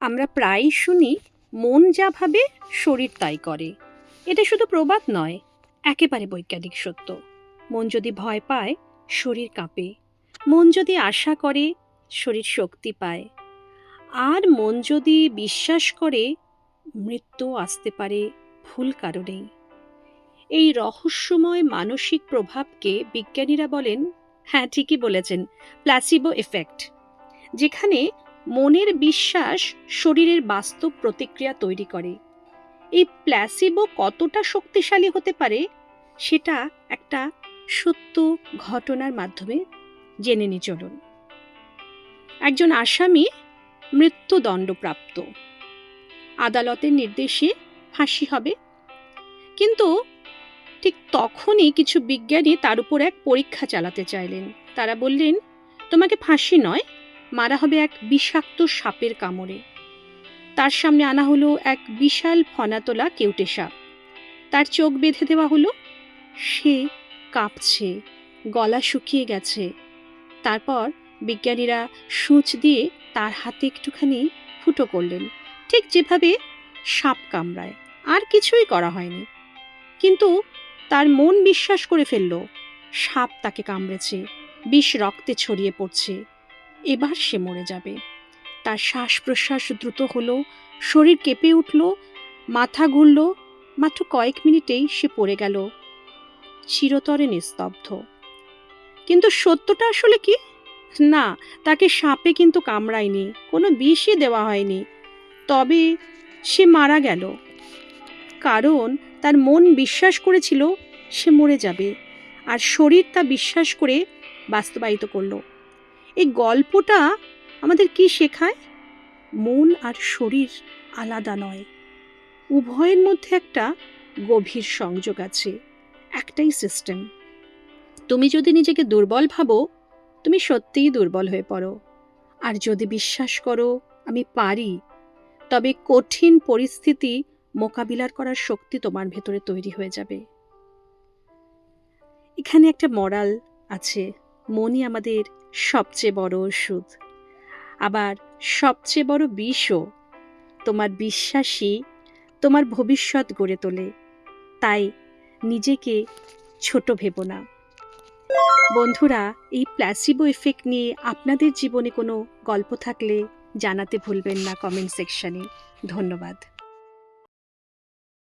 আমরা প্রায়ই শুনি মন যা ভাবে শরীর তাই করে। এটা শুধু প্রবাদ নয়, একেবারে বৈজ্ঞানিক সত্য। মন যদি ভয় পায়, শরীর কাঁপে। মন যদি আশা করে, শরীর শক্তি পায়। আর মন যদি বিশ্বাস করে, মৃত্যু আসতে পারে ভুল কারণেই। এই রহস্যময় মানসিক প্রভাবকে বিজ্ঞানীরা বলেন, হ্যাঁ ঠিকই বলেছেন, প্ল্যাসিবো এফেক্ট, যেখানে মনের বিশ্বাস শরীরের বাস্তব প্রতিক্রিয়া তৈরি করে। এই প্ল্যাসিবো কতটা শক্তিশালী হতে পারে সেটা একটা সত্য ঘটনার মাধ্যমে জেনে নিই চলুন। একজন আসামি মৃত্যুদণ্ডপ্রাপ্ত, আদালতের নির্দেশে ফাঁসি হবে। কিন্তু ঠিক তখনই কিছু বিজ্ঞানী তার উপর এক পরীক্ষা চালাতে চাইলেন। তারা বললেন, তোমাকে ফাঁসি নয়, মারা হবে এক বিষাক্ত সাপের কামড়ে। তার সামনে আনা হলো এক বিশাল ফনাতোলা কেউটে সাপ। তার চোখ বেঁধে দেওয়া হলো। সে কাঁপছে, গলা শুকিয়ে গেছে। তারপর বিজ্ঞানীরা সূচ দিয়ে তার হাতে একটুখানি ফুটো করলেন, ঠিক যেভাবে সাপ কামড়ায়। আর কিছুই করা হয়নি। কিন্তু তার মন বিশ্বাস করে ফেলল, সাপ তাকে কামড়েছে, বিষ রক্তে ছড়িয়ে পড়ছে, এবার সে মরে যাবে। তার শ্বাস প্রশ্বাস দ্রুত হলো, শরীর কেঁপে উঠল, মাথা ঘুরল। মাত্র কয়েক মিনিটেই সে পড়ে গেল চিরতরে নিস্তব্ধ। কিন্তু সত্যটা আসলে কি? না, তাকে সাপে কিন্তু কামড়ায়নি, কোনো বিষই দেওয়া হয়নি। তবে সে মারা গেল, কারণ তার মন বিশ্বাস করেছিল সে মরে যাবে, আর শরীর তা বিশ্বাস করে বাস্তবায়িত করলো। এই গল্পটা আমাদের কি শেখায়? মন আর শরীর আলাদা নয়, উভয়ের মধ্যে একটা গভীর সংযোগ আছে, একটাই সিস্টেম। তুমি যদি নিজেকে দুর্বল ভাবো, তুমি সত্যিই দুর্বল হয়ে পড়ো। আর যদি বিশ্বাস করো আমি পারি, তবে কঠিন পরিস্থিতি মোকাবিলার করার শক্তি তোমার ভেতরে তৈরি হয়ে যাবে। এখানে একটা মরাল আছে, মনই আমাদের সবচেয়ে বড় ওষুধ, আবার সবচেয়ে বড় বিষও। তোমার বিশ্বাসই তোমার ভবিষ্যৎ গড়ে তোলে, তাই নিজেকে ছোট ভেবো না। বন্ধুরা, এই প্ল্যাসিবো এফেক্ট নিয়ে আপনাদের জীবনে কোনো গল্প থাকলে জানাতে ভুলবেন না কমেন্ট সেকশনে। ধন্যবাদ।